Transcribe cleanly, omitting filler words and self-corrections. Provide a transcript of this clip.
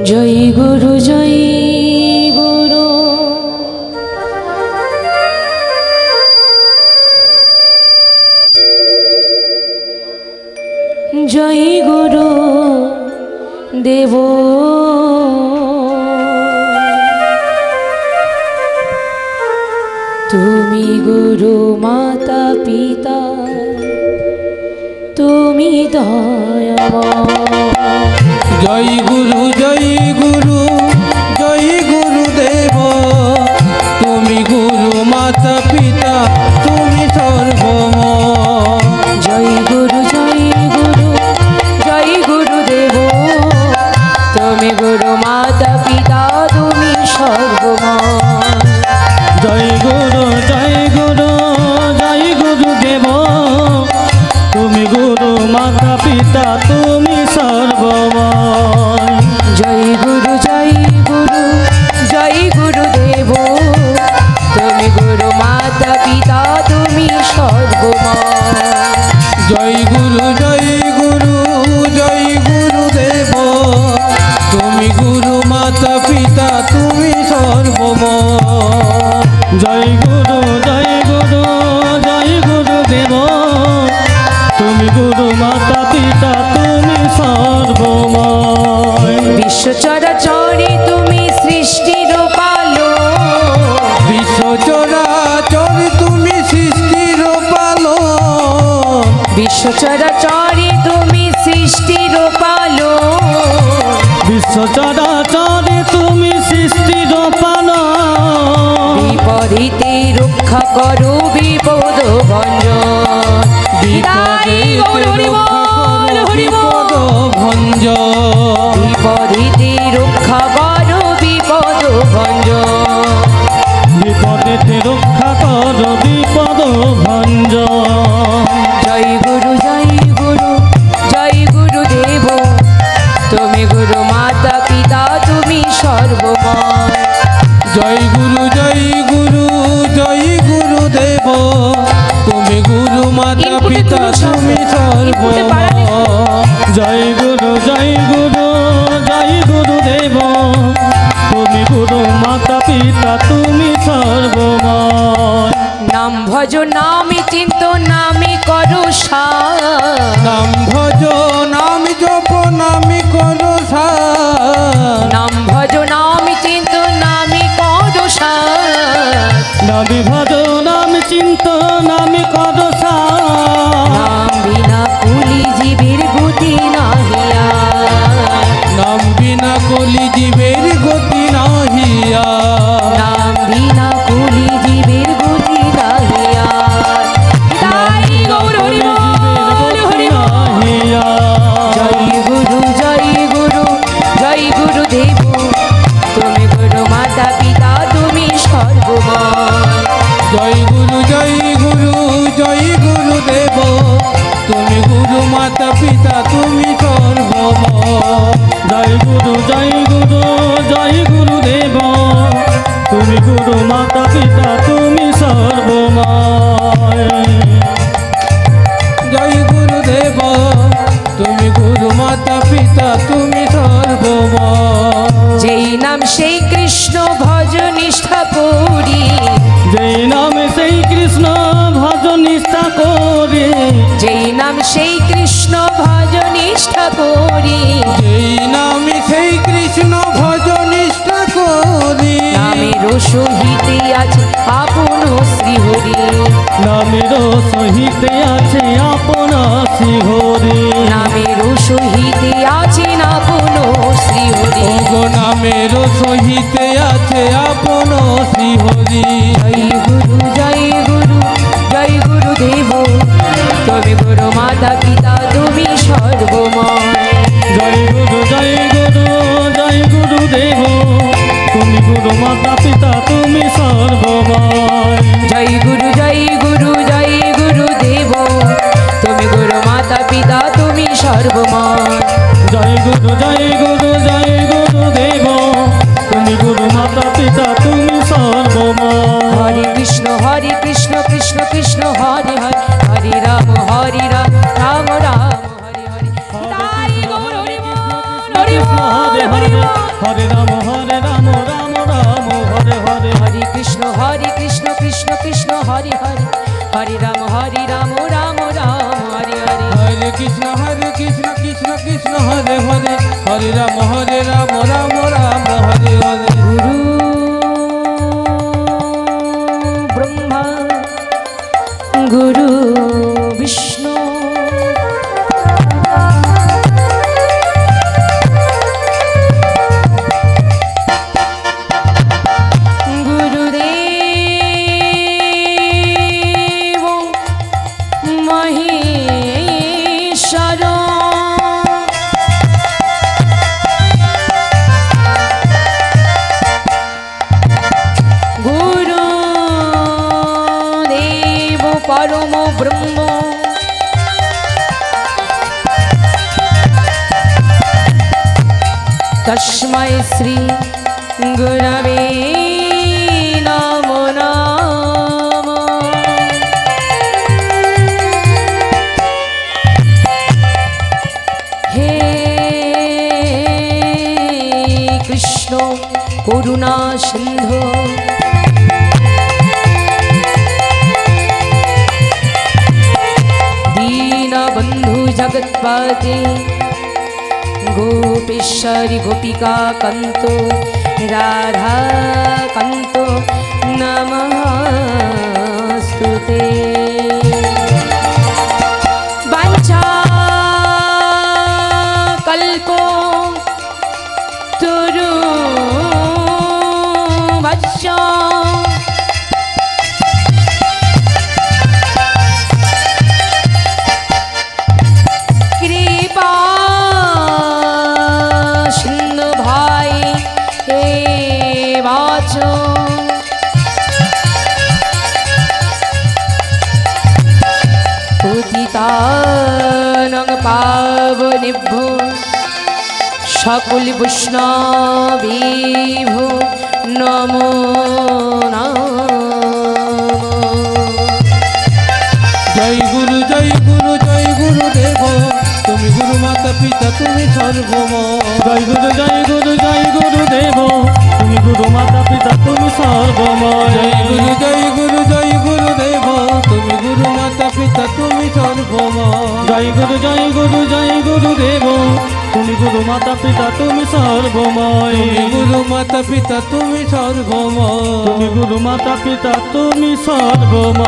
জয় গুরু জয় গুরু জয় গুরু দেব তুমি গুরু মাতা পিতা তুমি দয়াময় জয় গুরু দেব তুমি গুরু মাতা পিতা তুমি সর্বময় জয় গুরু দেব তুমি গুরু মাতা পিতা তুমি সর্বময় জয় গুরু দেব তুমি গুরু মাতা পিতা তুমি সর্বময় জয় গুরু দেব তুমি গুরু মাতা পিতা তুমি সর্বময় জয় গুরু দেব তুমি গুরু মাতা পিতা তুমি সর্বময় জয় গুরু দেব তুমি গুরু মাতা পিতা তুমি সর্বময় বিশ্ব চরাচরে তুমি সৃষ্টির পালক বিশ্ব চরাচর তুমি সৃষ্টির পালক বিশ্ব চরাচরে তুমি সৃষ্টির পালক বিশ্ব চরাচরে তুমি সৃষ্টির পালক বিপরীতে রক্ষা করো বিপদ ভঞ্জন বিপরীতে রক্ষা করো বিপদ ভঞ্জন বিপদেতে রক্ষা কর বিপদ ভঞ্জন জয় গুরু দেব তুমি গুরু মাতা পিতা তুমি সর্বময় জয় গুরু দেব তুমি গুরু মাতা পিতা তুমি সর্বময় জয় গুরু দেব তুমি গুরু মাতা পিতা তুমি সর্বময় নাম ভজ নামে চিন্ত নামে করো নাম ভজ নাম জপ নামে করো নাম ভজ নামে চিন্ত নামে করো নামে ভজ নাম চিন্ত নামে করো নাম বিনা কুলি জীবের গতি নাহিয়া নাম বিনা কলি জীবের গতি নাহিয়া নাম বিনা কুলি জীবের গতি নাহিয়া জয় গুরু দেব তুমি গুরু মাতা পিতা তুমি সর্বময় জয় গুরু দেব তুমি গুরু মাতা পিতা তুমি সর্বময় জয় গুরু দেব তুমি গুরু মাতা পিতা তুমি সর্বময় জয় গুরু দেব তুমি গুরু মাতা পিতা তুমি সর্বময় যেই নাম সেই কৃষ্ণ ভজ নিষ্ঠা করি যেই নামে সেই কৃষ্ণ ভজ নিষ্ঠা করে যেই নাম সেই কৃষ্ণ ভজ নিষ্ঠা করি যেই নামে সেই কৃষ্ণ ভজ নিষ্ঠা করি নামের সহিতে আছে আপন শ্রীহরি নামের সহিতে আছে আপনা শ্রীহরি নামের সহিতে আছে আপন শ্রীহরি ওগো নামের সহিতে আছে আপন শ্রীহরি জয় গুরু দেব তুমি গুরু মাতা পিতা তুমি সর্বময় জয় গুরু দেব তুমি গুরু মাতা পিতা তুমি সর্বময় জয় গুরু দেব তুমি গুরু মাতা পিতা তুমি সর্বময় জয় গুরু দেব তুমি গুরু মাতা পিতা তুমি সর্বময় হরে কৃষ্ণ কৃষ্ণ কৃষ্ণ হরে হরে হরে রাম রাম রাম হরে হরে হরে বল হরে বল হরে রাম রাম রাম হরে হরে হরে কৃষ্ণ কৃষ্ণ কৃষ্ণ হরে হরে হরে রাম রাম রাম হরে হরে হরে কৃষ্ণ কৃষ্ণ কৃষ্ণ হরে হরে হরে রাম রাম রাম হরে হরে গুরু ব্রহ্মা গুরু বিষ্ণু গুরুদেব মহেশ্বর গুরুদেব পরম ব্রহ্ম তস্मै শ্রী গুরবে নমো নমঃ। হে কৃষ্ণ করুণা সিন্ধু দীনবন্ধু জগৎপতে गोपेश्वरी गोपिका कंतो राधा कंतो नमस्तुते वाञ्छा कल्पो तुरुवश्च कृपा सिंधु भाई हे वाचो पतितानं पावनेभ्यो सकल वैष्णवेभ्यो नमो नमः। জয় গুরু দেব তুমি গুরু মাতা পিতা তুমি সর্বময় জয় গুরু দেব তুমি গুরু মাতা পিতা তুমি সর্বময় জয় গুরু দেব তুমি গুরু মাতা পিতা তুমি সর্বময় জয় গুরু দেব তুমি গুরু মাতা পিতা তুমি সর্বময় তুমি গুরু মাতা পিতা তুমি সর্বময় তুমি গুরু মাতা পিতা তুমি সর্বময়